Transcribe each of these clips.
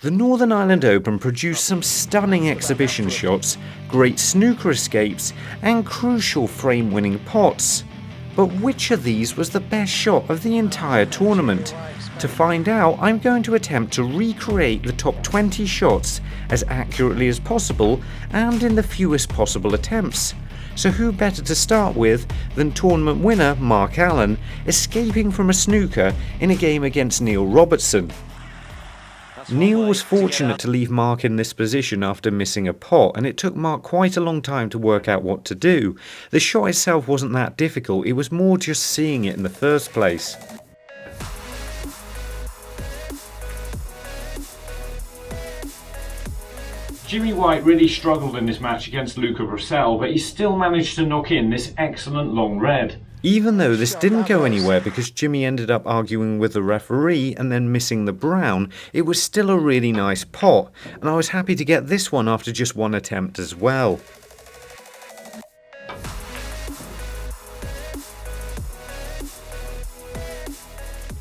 The Northern Ireland Open produced some stunning exhibition shots, great snooker escapes and crucial frame-winning pots. But which of these was the best shot of the entire tournament? To find out, I'm going to attempt to recreate the top 20 shots as accurately as possible and in the fewest possible attempts. So who better to start with than tournament winner Mark Allen escaping from a snooker in a game against Neil Robertson. Neil was fortunate to leave Mark in this position after missing a pot, and it took Mark quite a long time to work out what to do. The shot itself wasn't that difficult, it was more just seeing it in the first place. Jimmy White really struggled in this match against Luca Brecel, but he still managed to knock in this excellent long red. Even though this didn't go anywhere because Jimmy ended up arguing with the referee and then missing the brown, it was still a really nice pot, and I was happy to get this one after just one attempt as well.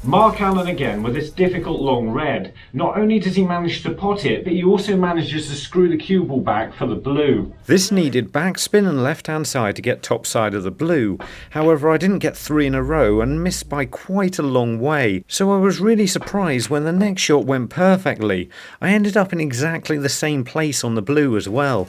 Mark Allen again with this difficult long red. Not only does he manage to pot it, but he also manages to screw the cue ball back for the blue. This needed backspin and left hand side to get top side of the blue. However, I didn't get 3 in a row and missed by quite a long way, so I was really surprised when the next shot went perfectly. I ended up in exactly the same place on the blue as well.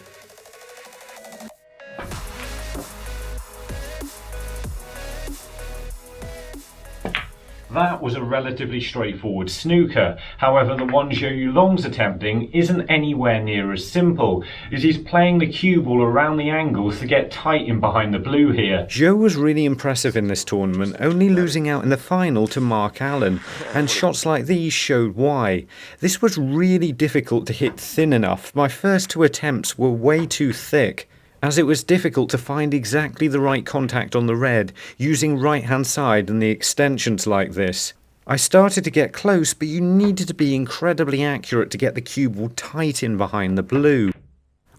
That was a relatively straightforward snooker. However, the one Yuelong's attempting isn't anywhere near as simple, as he's playing the cue ball around the angles to get tight in behind the blue here. Zhou was really impressive in this tournament, only losing out in the final to Mark Allen, and shots like these showed why. This was really difficult to hit thin enough. My first 2 attempts were way too thick, as it was difficult to find exactly the right contact on the red using right hand side and the extensions like this. I started to get close, but you needed to be incredibly accurate to get the cue ball tight in behind the blue.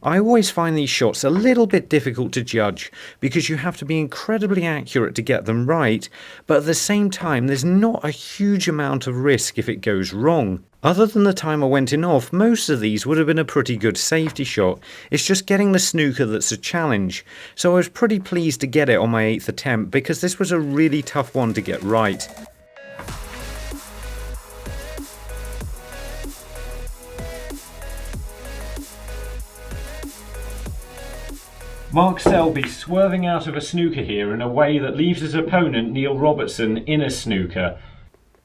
I always find these shots a little bit difficult to judge because you have to be incredibly accurate to get them right, but at the same time there's not a huge amount of risk if it goes wrong. Other than the time I went in off, most of these would have been a pretty good safety shot. It's just getting the snooker that's a challenge. So I was pretty pleased to get it on my 8th attempt because this was a really tough one to get right. Mark Selby swerving out of a snooker here in a way that leaves his opponent Neil Robertson in a snooker.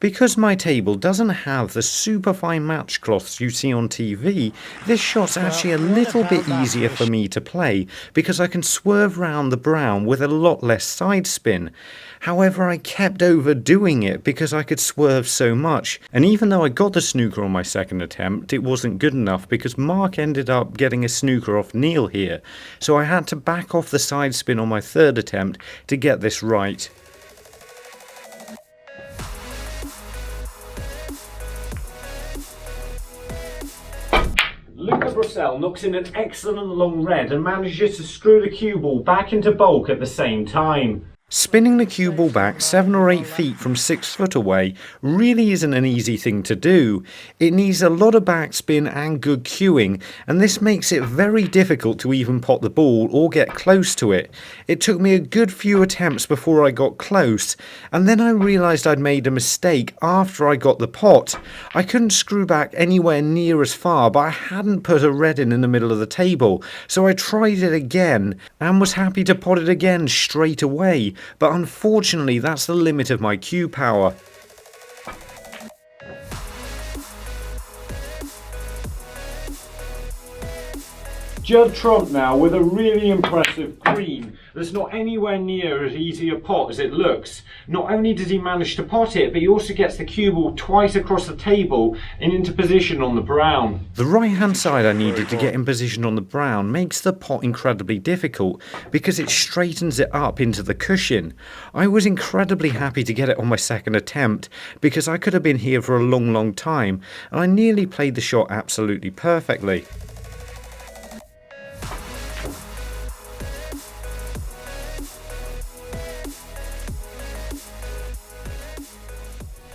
Because my table doesn't have the super fine match cloths you see on TV, this shot's actually a little bit easier for me to play because I can swerve round the brown with a lot less side spin. However, I kept overdoing it because I could swerve so much, and even though I got the snooker on my 2nd attempt, it wasn't good enough because Mark ended up getting a snooker off Neil here, so I had to back off the side spin on my 3rd attempt to get this right. Luca Brecel knocks in an excellent long red and manages to screw the cue ball back into bulk at the same time. Spinning the cue ball back 7 or 8 feet from 6 foot away really isn't an easy thing to do. It needs a lot of backspin and good cueing, and this makes it very difficult to even pot the ball or get close to it. It took me a good few attempts before I got close, and then I realised I'd made a mistake after I got the pot. I couldn't screw back anywhere near as far, but I hadn't put a red in the middle of the table, so I tried it again and was happy to pot it again straight away. But unfortunately that's the limit of my cue power. Judd trumped now with a really impressive green that's not anywhere near as easy a pot as it looks. Not only does he manage to pot it, but he also gets the cue ball twice across the table and into position on the brown. The right hand side I needed to get in position on the brown makes the pot incredibly difficult because it straightens it up into the cushion. I was incredibly happy to get it on my 2nd attempt because I could have been here for a long time, and I nearly played the shot absolutely perfectly.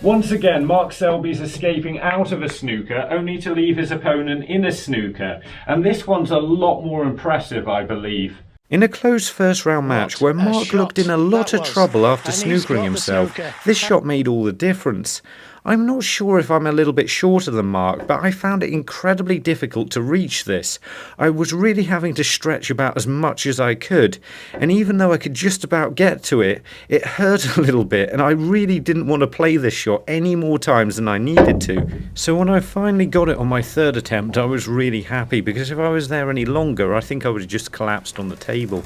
Once again, Mark Selby's escaping out of a snooker, only to leave his opponent in a snooker. And this one's a lot more impressive, I believe. In a close first round match where Mark looked in a lot of trouble after snookering himself, this shot made all the difference. I'm not sure if I'm a little bit shorter than Mark, but I found it incredibly difficult to reach this. I was really having to stretch about as much as I could, and even though I could just about get to it, it hurt a little bit, and I really didn't want to play this shot any more times than I needed to. So when I finally got it on my third attempt, I was really happy, because if I was there any longer, I think I would have just collapsed on the table.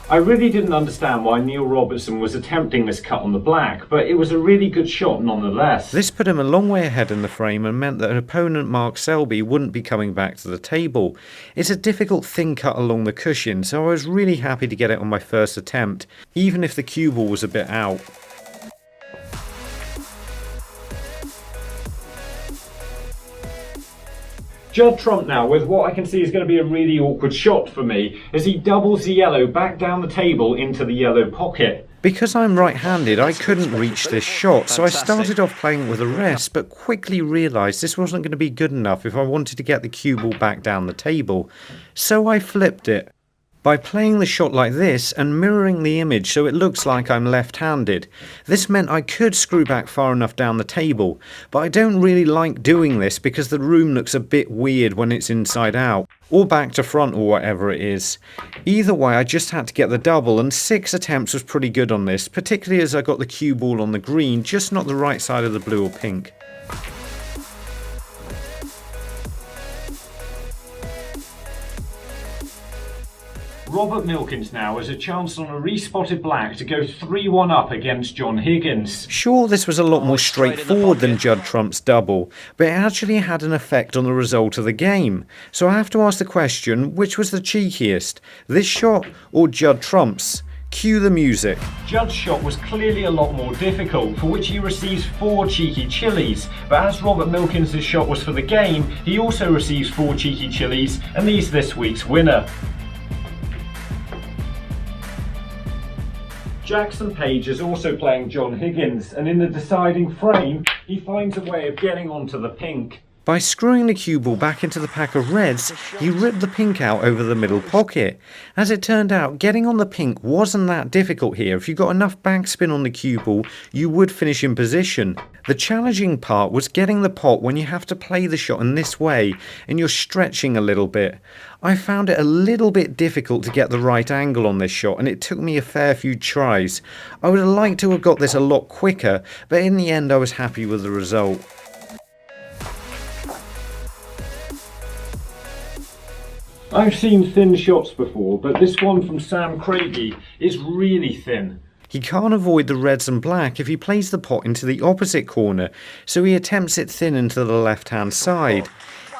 I really didn't understand why Neil Robertson was attempting this cut on the black, but it was a really good shot nonetheless. This put him a long way ahead in the frame and meant that an opponent, Mark Selby, wouldn't be coming back to the table. It's a difficult thin cut along the cushion, so I was really happy to get it on my first attempt, even if the cue ball was a bit out. Judd trumped now with what I can see is going to be a really awkward shot for me, as he doubles the yellow back down the table into the yellow pocket. Because I'm right-handed, I couldn't reach this shot, so I started off playing with a rest, but quickly realised this wasn't going to be good enough if I wanted to get the cue ball back down the table. So I flipped it. By playing the shot like this and mirroring the image so it looks like I'm left-handed. This meant I could screw back far enough down the table, but I don't really like doing this because the room looks a bit weird when it's inside out, or back to front or whatever it is. Either way, I just had to get the double, and 6 attempts was pretty good on this, particularly as I got the cue ball on the green, just not the right side of the blue or pink. Robert Milkins now has a chance on a respotted black to go 3-1 up against John Higgins. Sure, this was a lot more straightforward than Judd Trump's double, but it actually had an effect on the result of the game. So I have to ask the question, which was the cheekiest, this shot or Judd Trump's? Cue the music. Judd's shot was clearly a lot more difficult, for which he receives 4 cheeky chilies, but as Robert Milkins' shot was for the game, he also receives 4 cheeky chilies, and he's this week's winner. Jackson Page is also playing John Higgins, and in the deciding frame, he finds a way of getting onto the pink. By screwing the cue ball back into the pack of reds, he ripped the pink out over the middle pocket. As it turned out, getting on the pink wasn't that difficult here. If you got enough backspin on the cue ball, you would finish in position. The challenging part was getting the pot when you have to play the shot in this way, and you're stretching a little bit. I found it a little bit difficult to get the right angle on this shot, and it took me a fair few tries. I would have liked to have got this a lot quicker, but in the end I was happy with the result. I've seen thin shots before, but this one from Sam Craigie is really thin. He can't avoid the reds and black if he plays the pot into the opposite corner, so he attempts it thin into the left-hand side.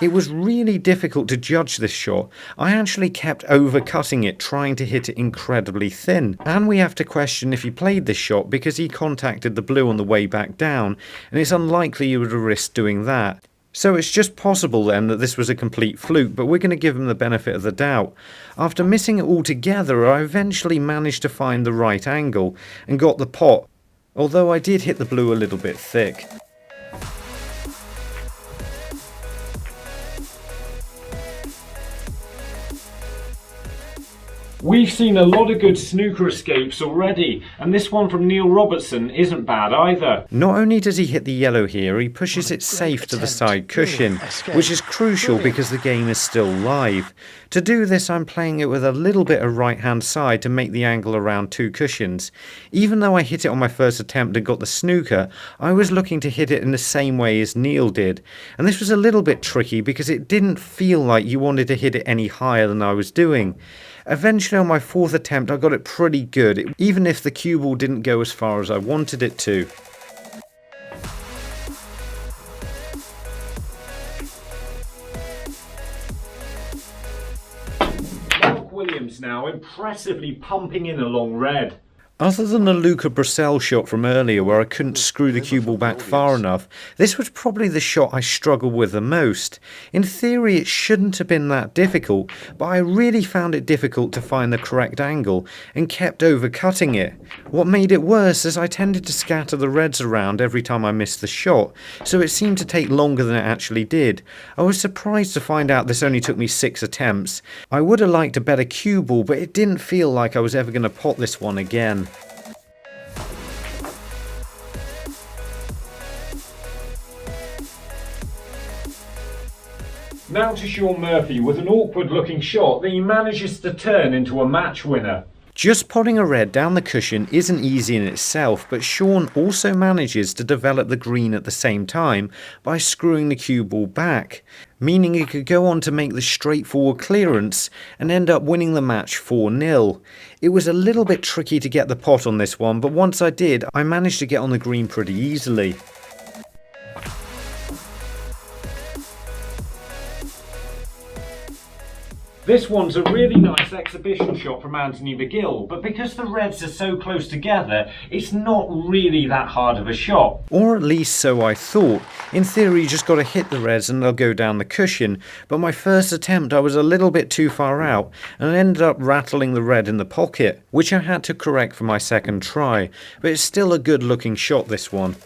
It was really difficult to judge this shot. I actually kept overcutting it, trying to hit it incredibly thin. And we have to question if he played this shot because he contacted the blue on the way back down, and it's unlikely he would have risked doing that. So it's just possible then that this was a complete fluke, but we're going to give him the benefit of the doubt. After missing it altogether, I eventually managed to find the right angle and got the pot, although I did hit the blue a little bit thick. We've seen a lot of good snooker escapes already, and this one from Neil Robertson isn't bad either. Not only does he hit the yellow here, he pushes it safe to the side cushion, which is crucial because the game is still live. To do this, I'm playing it with a little bit of right-hand side to make the angle around 2 cushions. Even though I hit it on my first attempt and got the snooker, I was looking to hit it in the same way as Neil did. And this was a little bit tricky because it didn't feel like you wanted to hit it any higher than I was doing. Eventually on my 4th attempt I got it pretty good, even if the cue ball didn't go as far as I wanted it to. Williams now impressively pumping in along red. Other than the Luca Brecel shot from earlier where I couldn't screw the cue ball back far enough, this was probably the shot I struggled with the most. In theory it shouldn't have been that difficult, but I really found it difficult to find the correct angle and kept overcutting it. What made it worse is I tended to scatter the reds around every time I missed the shot, so it seemed to take longer than it actually did. I was surprised to find out this only took me 6 attempts. I would have liked a better cue ball, but it didn't feel like I was ever going to pot this one again. Now to Shaun Murphy with an awkward looking shot that he manages to turn into a match winner. Just potting a red down the cushion isn't easy in itself, but Shaun also manages to develop the green at the same time by screwing the cue ball back, meaning he could go on to make the straightforward clearance and end up winning the match 4-0. It was a little bit tricky to get the pot on this one, but once I did, I managed to get on the green pretty easily. This one's a really nice exhibition shot from Anthony McGill, but because the reds are so close together, it's not really that hard of a shot. Or at least so I thought. In theory you just got to hit the reds and they'll go down the cushion, but my first attempt I was a little bit too far out and ended up rattling the red in the pocket, which I had to correct for my second try, but it's still a good looking shot, this one.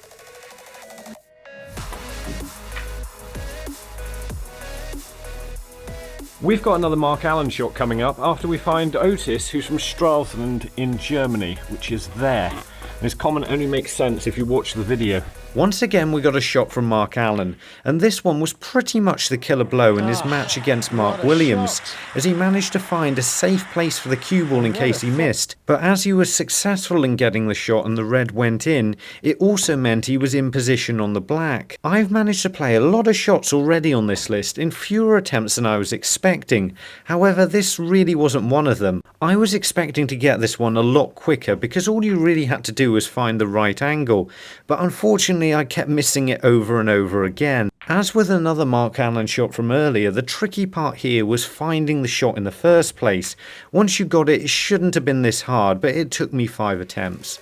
We've got another Mark Allen shot coming up after we find Otis, who's from Stralsund in Germany, which is there. And his comment only makes sense if you watch the video. Once again we got a shot from Mark Allen, and this one was pretty much the killer blow in his match against Mark Williams, as he managed to find a safe place for the cue ball in case he missed. But as he was successful in getting the shot and the red went in, it also meant he was in position on the black. I've managed to play a lot of shots already on this list in fewer attempts than I was expecting. However, this really wasn't one of them. I was expecting to get this one a lot quicker because all you really had to do was find the right angle, but unfortunately I kept missing it over and over again. As with another Mark Allen shot from earlier, the tricky part here was finding the shot in the first place. Once you got it, it shouldn't have been this hard, but it took me 5 attempts.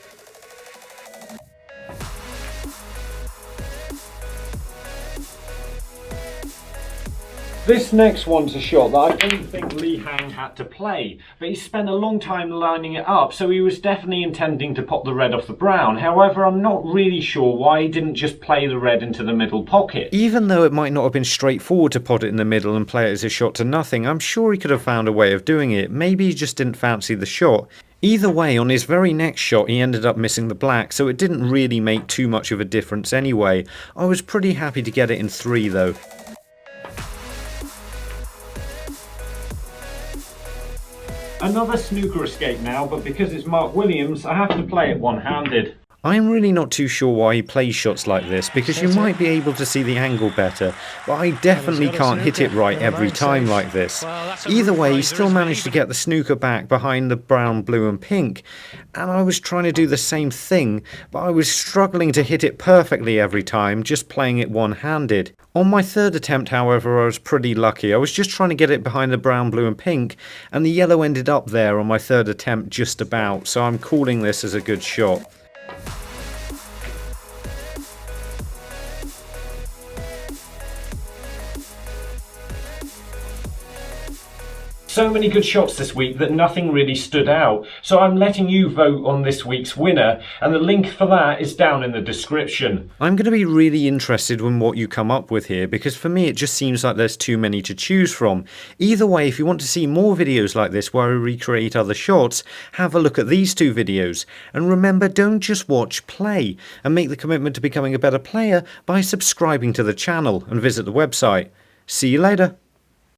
This next one's a shot that I don't think Li Hang had to play, but he spent a long time lining it up, so he was definitely intending to pop the red off the brown. However, I'm not really sure why he didn't just play the red into the middle pocket. Even though it might not have been straightforward to pot it in the middle and play it as a shot to nothing, I'm sure he could have found a way of doing it. Maybe he just didn't fancy the shot. Either way, on his very next shot he ended up missing the black, so it didn't really make too much of a difference anyway. I was pretty happy to get it in 3 though. Another snooker escape now, but because it's Mark Williams, I have to play it one-handed. I'm really not too sure why he plays shots like this, because you might be able to see the angle better, but I definitely can't hit it right every time like this. Either way, he still managed to get the snooker back behind the brown, blue and pink, and I was trying to do the same thing, but I was struggling to hit it perfectly every time, just playing it one-handed. On my third attempt, however, I was pretty lucky. I was just trying to get it behind the brown, blue and pink, and the yellow ended up there on my third attempt just about, so I'm calling this as a good shot. So many good shots this week that nothing really stood out, so I'm letting you vote on this week's winner, and the link for that is down in the description. I'm going to be really interested in what you come up with here, because for me it just seems like there's too many to choose from. Either way, if you want to see more videos like this where I recreate other shots, have a look at these 2 videos. And remember, don't just watch, play, and make the commitment to becoming a better player by subscribing to the channel and visit the website. See you later.